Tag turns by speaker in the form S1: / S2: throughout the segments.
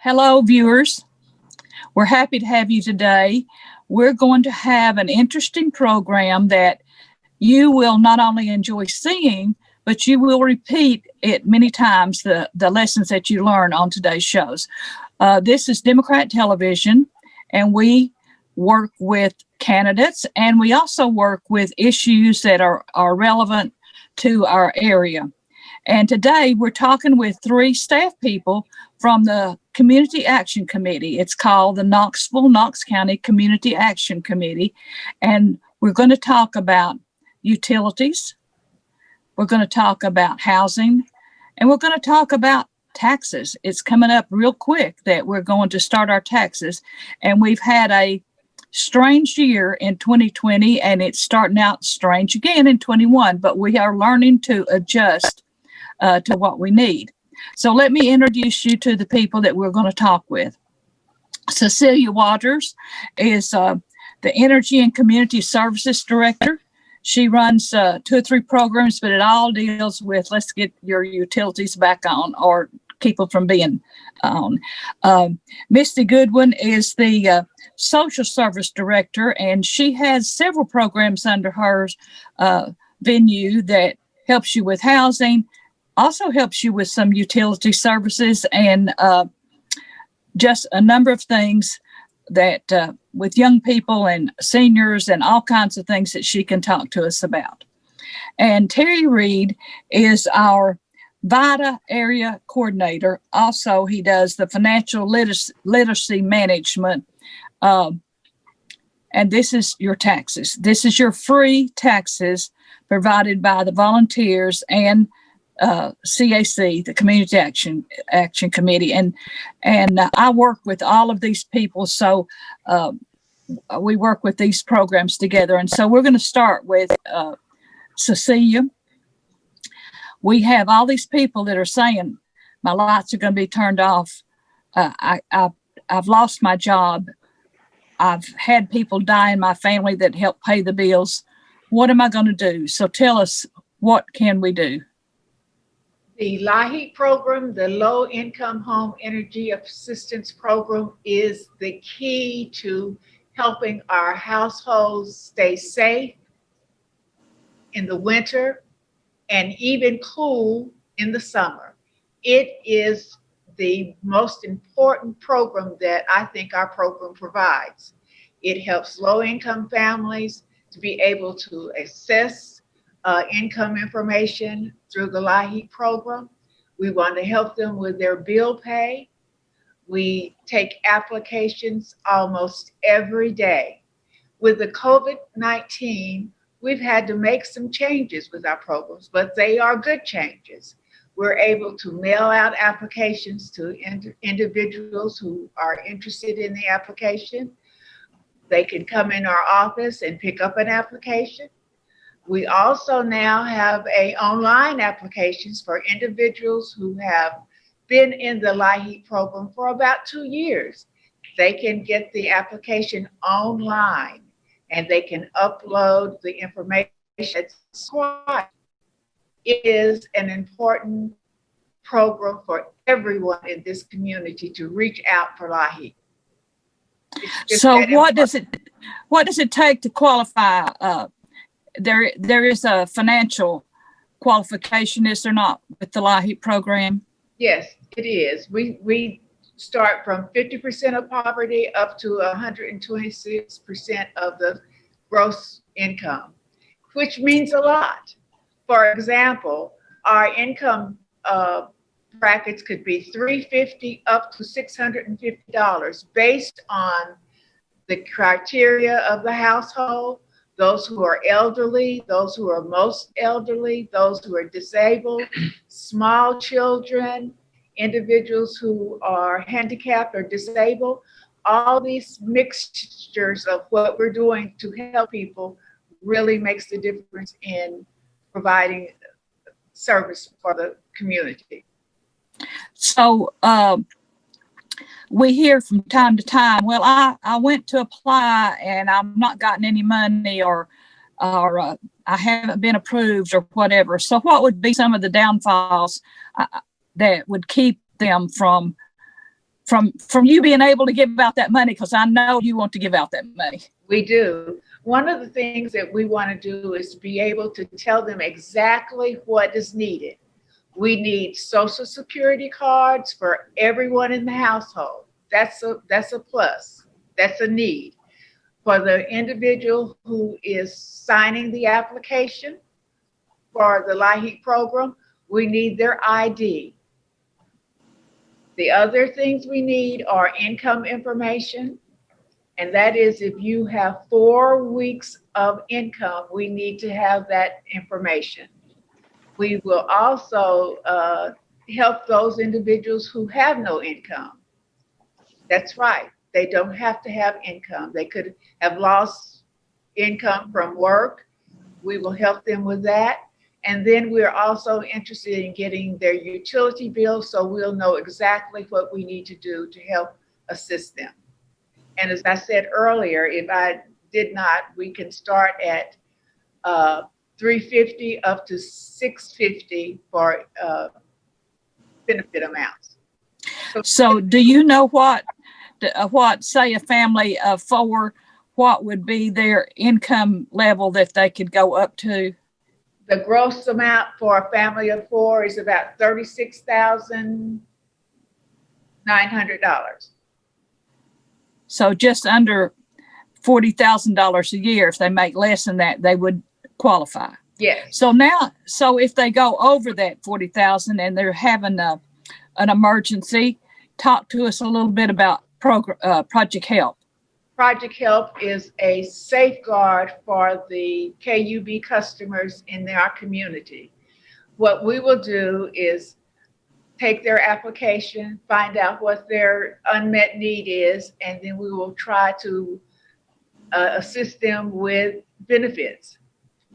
S1: Hello, viewers. We're happy to have you today. We're going to have an interesting program that you will not only enjoy seeing, but you will repeat it many times, the lessons that you learn on today's shows. This is Democrat Television, and we work with candidates, and we also work with issues that are relevant to our area. And today we're talking with three staff people from the Community Action Committee. It's called the Knox County Community Action Committee. And we're going to talk about utilities. We're going to talk about housing. And we're going to talk about taxes. It's coming up real quick that we're going to start our taxes. And we've had a strange year in 2020, and it's starting out strange again in 21, but we are learning to adjust to what we need. So let me introduce you to the people that we're going to talk with. Cecelia Waters is the Energy and Community Services Director. She runs 2 or 3 programs, but it all deals with let's get your utilities back on or keep them from being on. Misty Goodwin is the Social Service Director, and she has several programs under her venue that helps you with housing, also helps you with some utility services, and just a number of things that with young people and seniors and all kinds of things that she can talk to us about. And Terry Reed is our VITA area coordinator. Also, he does the financial literacy management. And this is your taxes. This is your free taxes provided by the volunteers and CAC, the Community Action Committee, and I work with all of these people, so we work with these programs together. And so we're going to start with Cecelia. We have all these people that are saying my lights are going to be turned off. I've lost my job. I've had people die in my family that help pay the bills. What am I going to do? So tell us, what can we do?
S2: The LIHEAP program, the Low Income Home Energy Assistance Program, is the key to helping our households stay safe in the winter and even cool in the summer. It is the most important program that I think our program provides. It helps low-income families to be able to access income information through the LIHEAP program. We want to help them with their bill pay. We take applications almost every day. With the COVID-19, we've had to make some changes with our programs, but they are good changes. We're able to mail out applications to individuals who are interested in the application. They can come in our office and pick up an application. We also now have online applications for individuals who have been in the LIHEAP program for about 2 years. They can get the application online and they can upload the information that's required. It is an important program for everyone in this community to reach out for LIHEAP.
S1: So what does it take to qualify? There is a financial qualification, is there not, with the LIHEAP program?
S2: Yes, it is. We start from 50% of poverty up to 126% of the gross income, which means a lot. For example, our income brackets could be $350 up to $650 based on the criteria of the household, those who are elderly, those who are most elderly, those who are disabled, small children, individuals who are handicapped or disabled. All these mixtures of what we're doing to help people really makes the difference in providing service for the community.
S1: So we hear from time to time, well, I went to apply and I've not gotten any money, or I haven't been approved or whatever. So what would be some of the downfalls that would keep them from from you being able to give out that money, because I know you want to give out that money.
S2: We do. One of the things that we want to do is be able to tell them exactly what is needed. We need Social Security cards for everyone in the household. That's a plus. That's a need. For the individual who is signing the application for the LIHEAP program, we need their ID. The other things we need are income information. And that is, if you have 4 weeks of income, we need to have that information. We will also help those individuals who have no income. That's right. They don't have to have income. They could have lost income from work. We will help them with that. And then we're also interested in getting their utility bills, so we'll know exactly what we need to do to help assist them. And as I said earlier, if I did not, we can start at $350 up to $650 for benefit amounts.
S1: So do you know what, say a family of 4, what would be their income level that they could go up to?
S2: The gross amount for a family of 4 is about $36,900.
S1: So just under $40,000 a year. If they make less than that, they would qualify.
S2: Yes.
S1: So if they go over that 40,000 and they're having an emergency, talk to us a little bit about Project Help.
S2: Project Help is a safeguard for the KUB customers in our community. What we will do is take their application, find out what their unmet need is, and then we will try to assist them with benefits.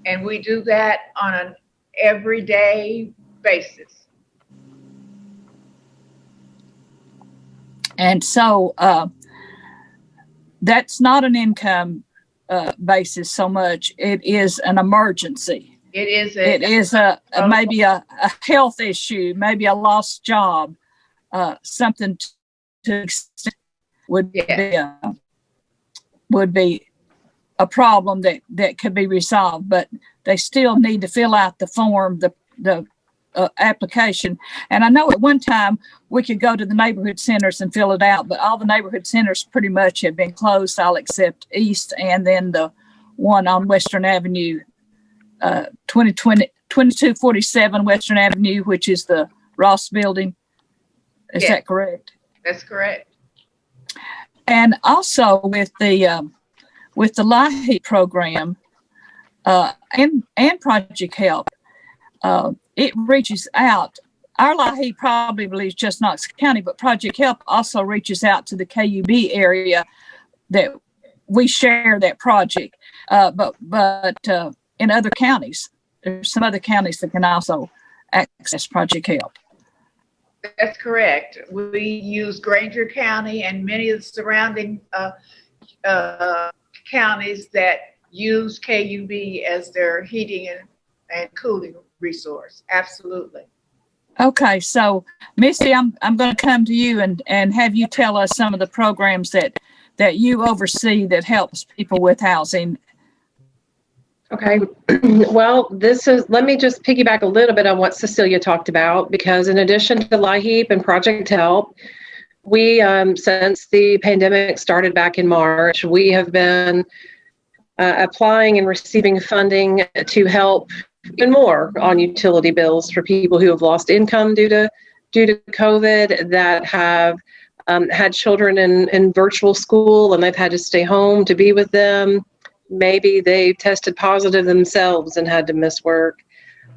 S2: And we do that on an everyday basis.
S1: And so that's not an income basis so much. It is an emergency.
S2: It is
S1: maybe a health issue, maybe a lost job, something to would be a problem that could be resolved, but they still need to fill out the form, the application. And I know at one time we could go to the neighborhood centers and fill it out, but all the neighborhood centers pretty much have been closed, all except East, and then the one on Western Avenue, 2247 Western Avenue, which is the Ross building. Is that correct?
S2: That's correct.
S1: And also with the LIHEAP program and Project Help, it reaches out. Our LIHEAP probably believes just Knox County, but Project Help also reaches out to the KUB area that we share that project. But in other counties, there's some other counties that can also access Project Help.
S2: That's correct. We use Granger County and many of the surrounding counties that use KUB as their heating and cooling resource. Absolutely.
S1: Okay, so Misty, I'm going to come to you and have you tell us some of the programs that you oversee that helps people with housing.
S3: Okay, well, let me just piggyback a little bit on what Cecelia talked about, because in addition to LIHEAP and Project Help, we, since the pandemic started back in March, we have been applying and receiving funding to help even more on utility bills for people who have lost income due to COVID, that have had children in virtual school and they've had to stay home to be with them. Maybe they tested positive themselves and had to miss work.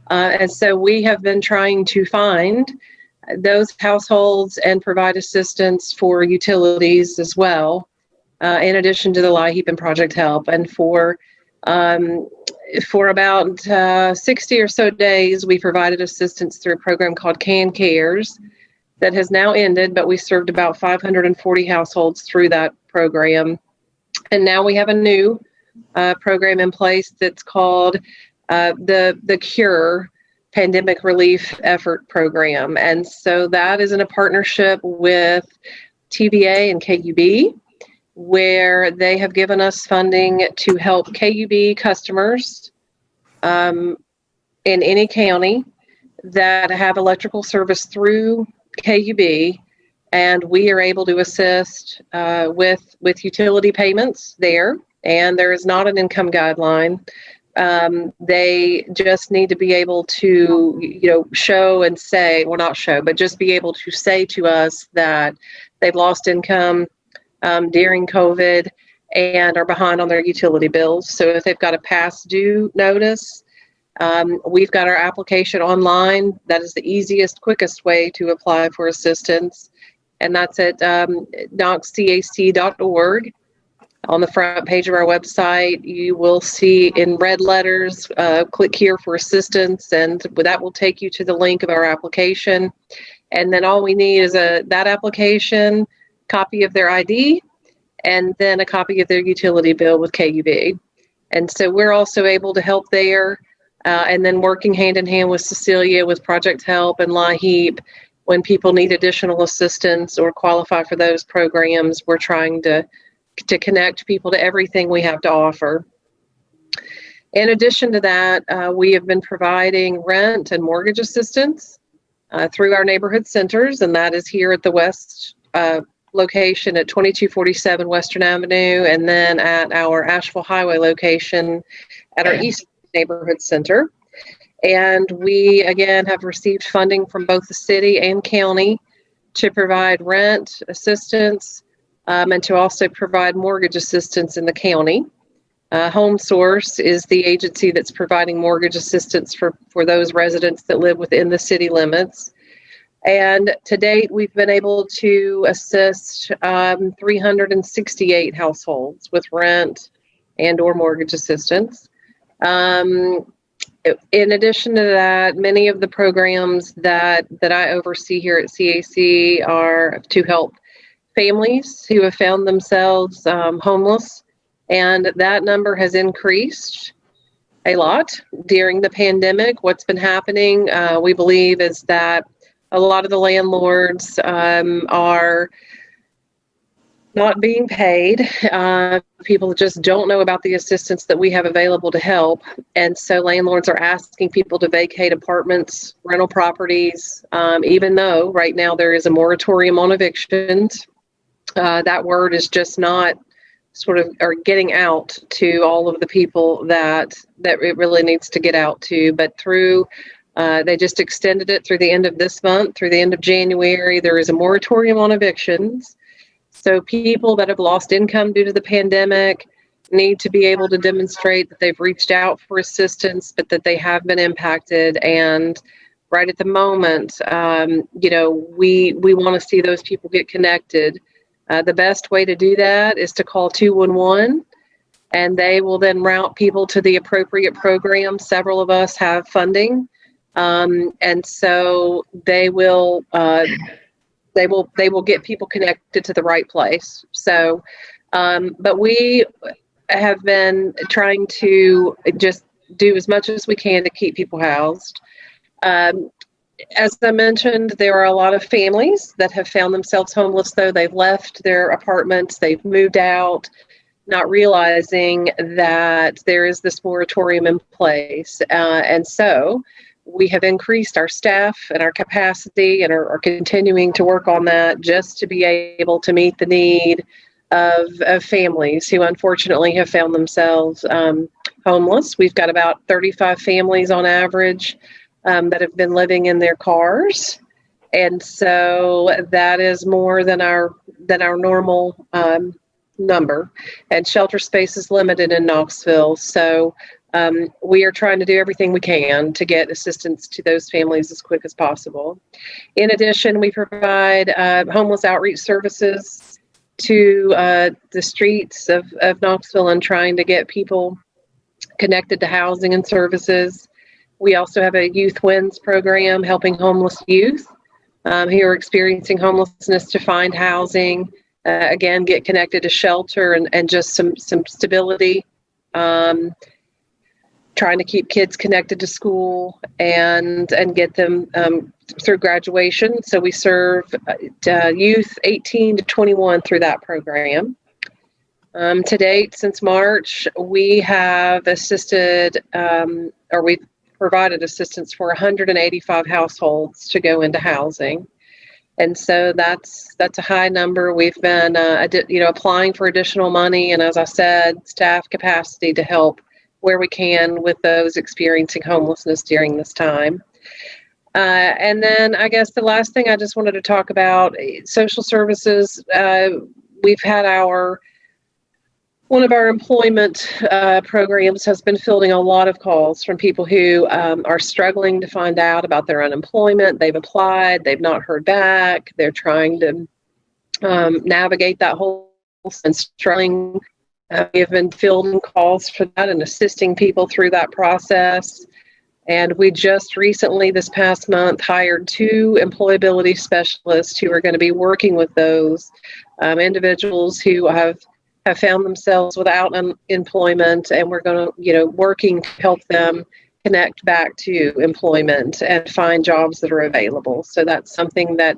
S3: And so we have been trying to find those households and provide assistance for utilities as well, in addition to the LIHEAP and Project Help. And for about 60 or so days, we provided assistance through a program called CAN Cares that has now ended, but we served about 540 households through that program. And now we have a new program in place that's called the CURE Pandemic Relief Effort Program. And so that is in a partnership with TVA and KUB, where they have given us funding to help KUB customers in any county that have electrical service through KUB, and we are able to assist with utility payments there. And there is not an income guideline. They just need to be able to, show and say, well, not show, but just be able to say to us that they've lost income during COVID and are behind on their utility bills. So if they've got a past due notice, we've got our application online. That is the easiest, quickest way to apply for assistance. And that's at knoxcac.org. On the front page of our website, you will see in red letters, click here for assistance, and that will take you to the link of our application. And then all we need is that application, copy of their ID, and then a copy of their utility bill with KUB. And so we're also able to help there, and then working hand in hand with Cecelia with Project Help and LIHEAP. When people need additional assistance or qualify for those programs, we're trying to connect people to everything we have to offer. In addition to that, we have been providing rent and mortgage assistance through our neighborhood centers, and that is here at the West location at 2247 Western Avenue, and then at our Asheville Highway location at our East Neighborhood Center. And we, again, have received funding from both the city and county to provide rent assistance, and to also provide mortgage assistance in the county. Home Source is the agency that's providing mortgage assistance for those residents that live within the city limits. And to date, we've been able to assist 368 households with rent and or mortgage assistance. In addition to that, many of the programs that I oversee here at CAC are to help families who have found themselves homeless, and that number has increased a lot during the pandemic. What's been happening, we believe, is that a lot of the landlords are not being paid. People just don't know about the assistance that we have available to help, and so landlords are asking people to vacate apartments, rental properties, even though right now there is a moratorium on evictions. That word is just not getting out to all of the people that it really needs to get out to. But they just extended it through the end of this month, through the end of January. There is a moratorium on evictions. So people that have lost income due to the pandemic need to be able to demonstrate that they've reached out for assistance, but that they have been impacted. And right at the moment, we want to see those people get connected. The best way to do that is to call 211, and they will then route people to the appropriate program. Several of us have funding, and so they will get people connected to the right place. So, but we have been trying to just do as much as we can to keep people housed. As I mentioned, there are a lot of families that have found themselves homeless, though. They've left their apartments, they've moved out, not realizing that there is this moratorium in place. And so we have increased our staff and our capacity and are continuing to work on that just to be able to meet the need of families who unfortunately have found themselves homeless. We've got about 35 families on average that have been living in their cars, and so that is more than our normal number. And shelter space is limited in Knoxville, so we are trying to do everything we can to get assistance to those families as quick as possible. In addition, we provide homeless outreach services to the streets of Knoxville and trying to get people connected to housing and services. We also have a Youth Wins program helping homeless youth who are experiencing homelessness to find housing, again, get connected to shelter and just some stability. Trying trying to keep kids connected to school and get them through graduation. So we serve youth 18 to 21 through that program. To date, since March, we have assisted, or we've provided assistance for 185 households to go into housing. And so that's a high number. We've been, applying for additional money, and as I said, staff capacity to help where we can with those experiencing homelessness during this time. And then I guess the last thing I just wanted to talk about, social services. We've had one of our employment programs has been fielding a lot of calls from people who are struggling to find out about their unemployment. They've applied, they've not heard back. They're trying to navigate that whole and struggling. We have been fielding calls for that and assisting people through that process. And we just recently, this past month, hired 2 employability specialists who are going to be working with those individuals who have found themselves without employment, and we're going to, working to help them connect back to employment and find jobs that are available. So that's something that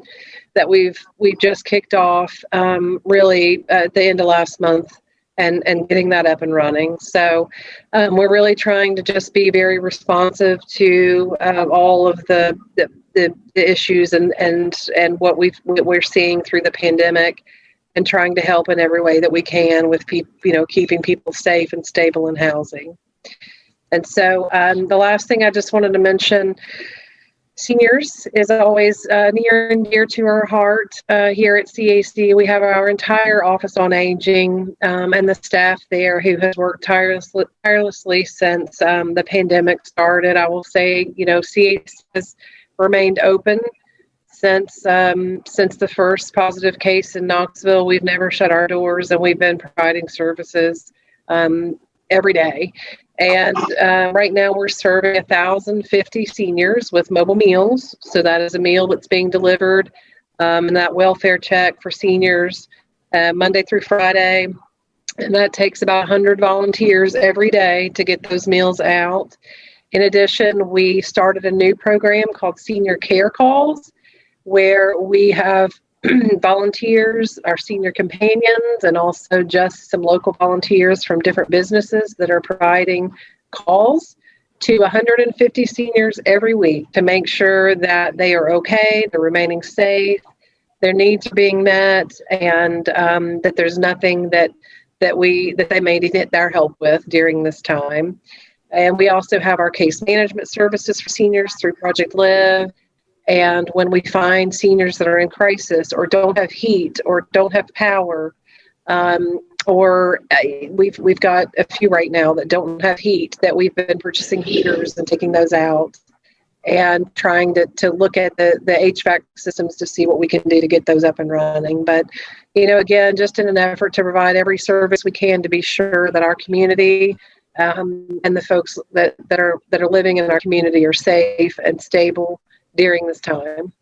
S3: we've just kicked off really at the end of last month. And getting that up and running. So we're really trying to just be very responsive to all of the issues and what we're seeing through the pandemic, and trying to help in every way that we can with keeping people safe and stable in housing. And so the last thing I just wanted to mention, seniors is always near and dear to our heart. Here at CAC, we have our entire Office on Aging and the staff there who has worked tirelessly since the pandemic started. I will say, CAC has remained open since the first positive case in Knoxville. We've never shut our doors, and we've been providing services every day. And right now we're serving 1,050 seniors with mobile meals. So that is a meal that's being delivered and that welfare check for seniors Monday through Friday. And that takes about 100 volunteers every day to get those meals out. In addition, we started a new program called Senior Care Calls, where we have volunteers, our senior companions, and also just some local volunteers from different businesses that are providing calls to 150 seniors every week to make sure that they are okay, they're remaining safe, their needs are being met, and that there's nothing that they may need their help with during this time. And we also have our case management services for seniors through Project Live. And when we find seniors that are in crisis or don't have heat or don't have power, or we've got a few right now that don't have heat, that we've been purchasing heaters and taking those out and trying to look at the HVAC systems to see what we can do to get those up and running. But, again, just in an effort to provide every service we can to be sure that our community and the folks that are living in our community are safe and stable during this time.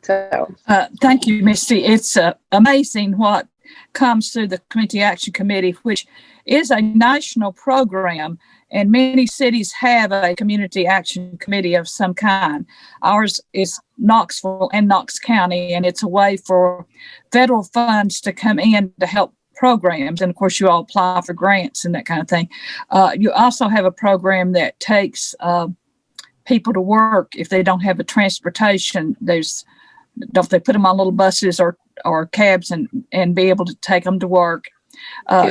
S3: So
S1: thank you, Misty. It's amazing what comes through the Community Action Committee, which is a national program, and many cities have a Community Action Committee of some kind. Ours is Knoxville and Knox County, and it's a way for federal funds to come in to help programs. And of course, you all apply for grants and that kind of thing. You also have a program that takes people to work if they don't have a transportation. They put them on little buses or cabs and be able to take them to work.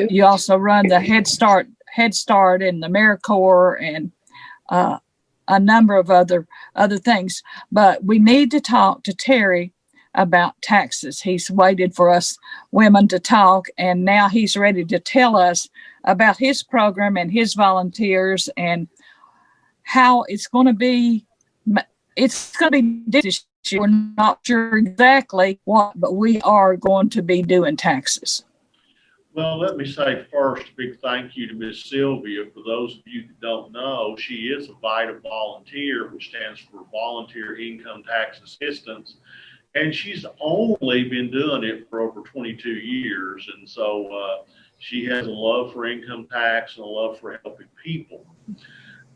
S1: You also run the Head Start and the AmeriCorps and a number of other things. But we need to talk to Terry about taxes. He's waited for us women to talk, and now he's ready to tell us about his program and his volunteers and how it's going to be. It's going to be this year. We're not sure exactly what, but we are going to be doing taxes.
S4: Well, let me say first a big thank you to Ms. Sylvia. For those of you that don't know, she is a VITA volunteer, which stands for Volunteer Income Tax Assistance. And she's only been doing it for over 22 years. And so she has a love for income tax and a love for helping people.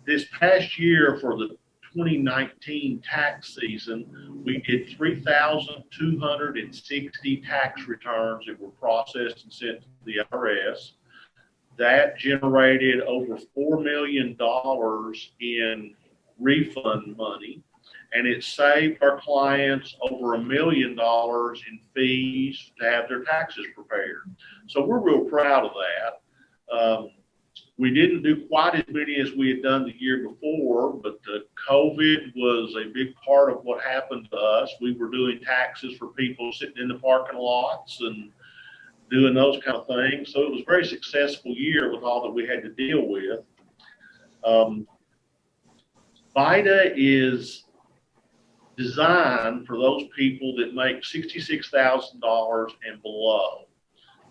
S4: this past year for the 2019 tax season, we did 3,260 tax returns that were processed and sent to the IRS. That generated over $4 million in refund money, and it saved our clients over $1 million in fees to have their taxes prepared. So we're real proud of that. We didn't do quite as many as we had done the year before, but COVID was a big part of what happened to us. We were doing taxes for people sitting in the parking lots and doing those kind of things. So it was a very successful year with all that we had to deal with. VITA is designed for those people that make $66,000 and below.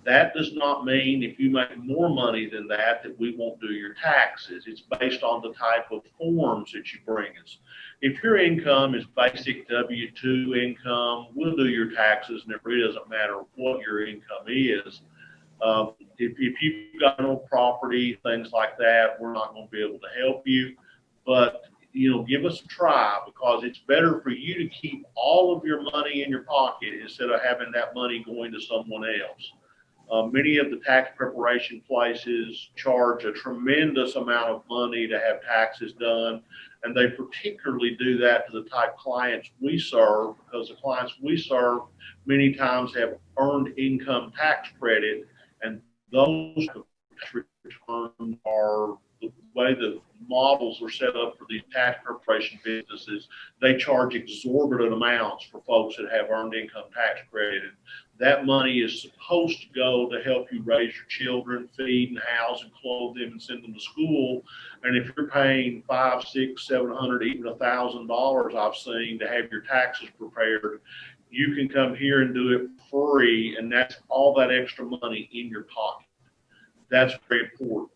S4: That does not mean if you make more money than that, that we won't do your taxes. It's based on the type of forms that you bring us. If your income is basic W-2 income, we'll do your taxes, and it really doesn't matter what your income is. If you've got no property, things like that, we're not going to be able to help you. But give us a try, because it's better for you to keep all of your money in your pocket instead of having that money going to someone else. Many of the tax preparation places charge a tremendous amount of money to have taxes done, and they particularly do that to the type clients we serve, because the clients we serve many times have earned income tax credit, and those tax returns are the way the models are set up for these tax preparation businesses. They charge exorbitant amounts for folks that have earned income tax credit. And that money is supposed to go to help you raise your children, feed and house and clothe them and send them to school. And if you're paying $500, $600, $700, even $1,000, I've seen, to have your taxes prepared, you can come here and do it free, and that's all that extra money in your pocket. That's very important.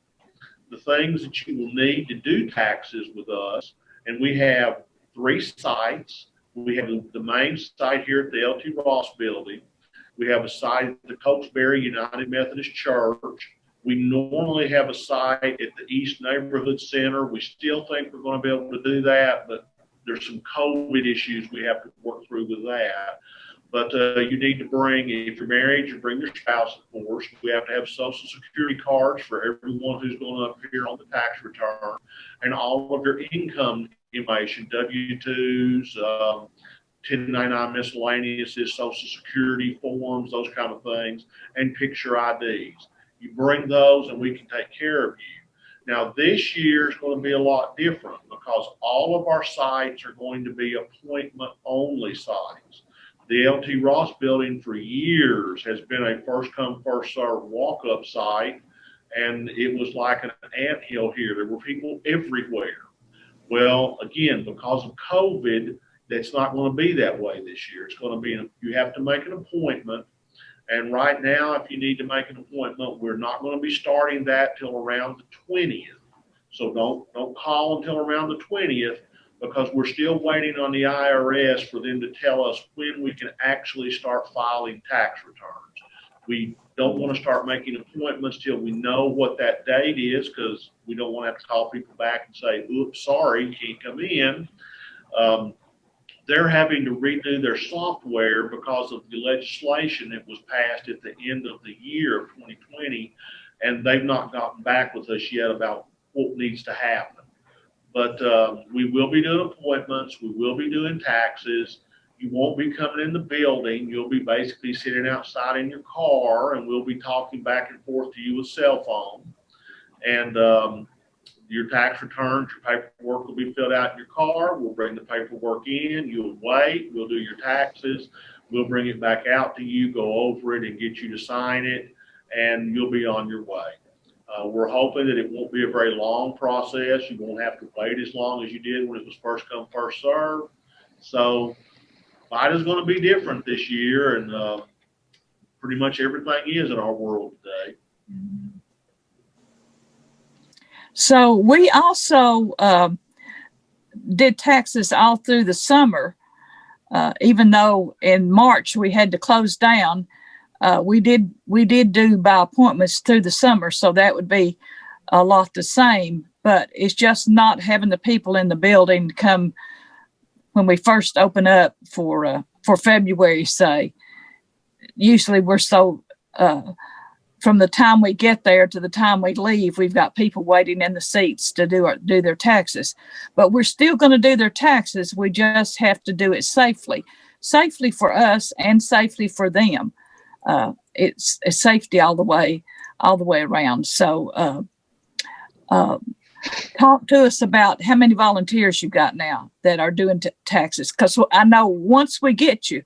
S4: The things that you will need to do taxes with us, and we have 3 sites. We have the main site here at the L.T. Ross building. We have a site at the Cokesbury United Methodist Church. We normally have a site at the East Neighborhood Center. We still think we're going to be able to do that, but there's some COVID issues we have to work through with that. But you need to bring, if you're married, you bring your spouse, of course. We have to have Social Security cards for everyone who's going to appear on the tax return, and all of your income information, W-2s, 1099 miscellaneous, Social Security forms, those kind of things, and picture IDs. You bring those and we can take care of you. Now, this year is going to be a lot different, because all of our sites are going to be appointment-only sites. The L.T. Ross building for years has been a first-come, first-served walk-up site, and it was like an anthill here. There were people everywhere. Well, again, because of COVID, that's not going to be that way this year. It's going to be, you have to make an appointment. And right now, if you need to make an appointment, we're not going to be starting that till around the 20th. So don't call until around the 20th, because we're still waiting on the IRS for them to tell us when we can actually start filing tax returns. We don't want to start making appointments till we know what that date is, because we don't want to have to call people back and say, oops, sorry, you can't come in. They're having to redo their software because of the legislation that was passed at the end of the year of 2020, and they've not gotten back with us yet about what needs to happen. But we will be doing appointments. We will be doing taxes. You won't be coming in the building. You'll be basically sitting outside in your car, and we'll be talking back and forth to you with cell phone. And your tax returns, your paperwork will be filled out in your car. We'll bring the paperwork in. You'll wait. We'll do your taxes. We'll bring it back out to you, go over it, and get you to sign it, and you'll be on your way. We're hoping that it won't be a very long process. You won't have to wait as long as you did when it was first come, first served. So VITA is going to be different this year, and pretty much everything is in our world today.
S1: So we also did taxes all through the summer, even though in March we had to close down. We did do by appointments through the summer, so that would be a lot the same. but it's just not having the people in the building to come when we first open up for February, say. Usually we're so, from the time we get there to the time we leave, we've got people waiting in the seats to do their taxes. But we're still going to do their taxes. We just have to do it safely for us and safely for them. It's safety all the way around. So talk to us about how many volunteers you've got now that are doing taxes. Because I know once we get you,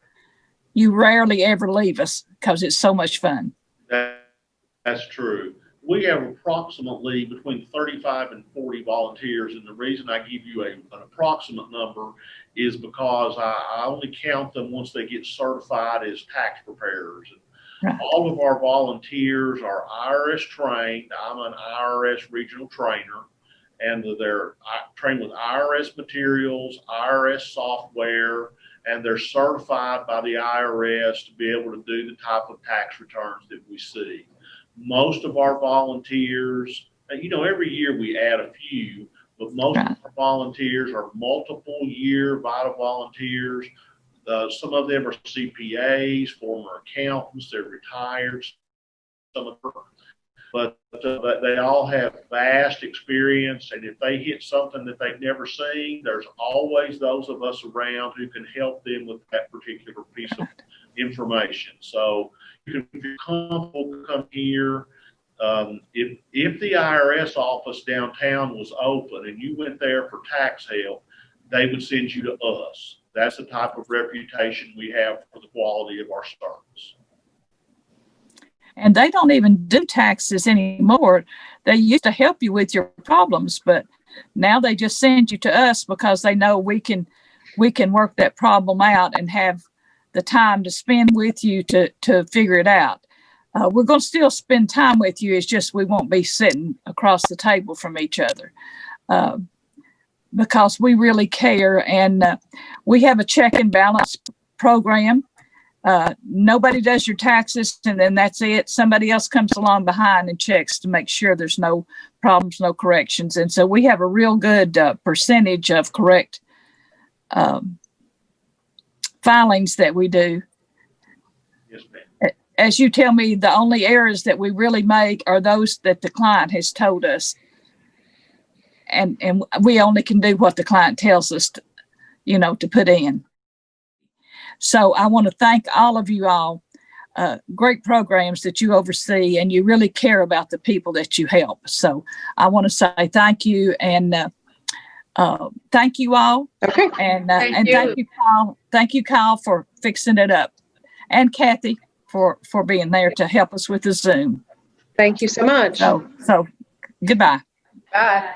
S1: you rarely ever leave us because it's so much fun.
S4: That's true. We have approximately between 35 and 40 volunteers, and the reason I give you an approximate number is because I only count them once they get certified as tax preparers.
S1: Right.
S4: All of our volunteers are IRS trained. I'm an IRS regional trainer, and they're trained with IRS materials, IRS software, and they're certified by the IRS to be able to do the type of tax returns that we see. Most of our volunteers, every year we add a few, but most of our volunteers are multiple year VITA volunteers. Some of them are CPAs, former accountants, they're retired, some of them, but they all have vast experience, and if they hit something that they've never seen, there's always those of us around who can help them with that particular piece of information. So if you're comfortable, come here. If the IRS office downtown was open and you went there for tax help, they would send you to us. That's the type of reputation we have for the quality of our service.
S1: And they don't even do taxes anymore. They used to help you with your problems, but now they just send you to us because they know we can work that problem out and have the time to spend with you to figure it out. We're going to still spend time with you. It's just we won't be sitting across the table from each other because we really care. And we have a check and balance program. Nobody does your taxes and then that's it. Somebody else comes along behind and checks to make sure there's no problems, no corrections. And so we have a real good percentage of correct filings that we do.
S4: Yes, ma'am.
S1: As you tell me, the only errors that we really make are those that the client has told us. And we only can do what the client tells us to put in. So I want to thank all of you all. Great programs that you oversee, and you really care about the people that you help. So I want to say thank you, and thank you all.
S3: Okay.
S1: And thank you, Kyle. Thank you, Kyle, for fixing it up, and Cathy for being there to help us with the Zoom.
S3: Thank you so much.
S1: So goodbye.
S2: Bye.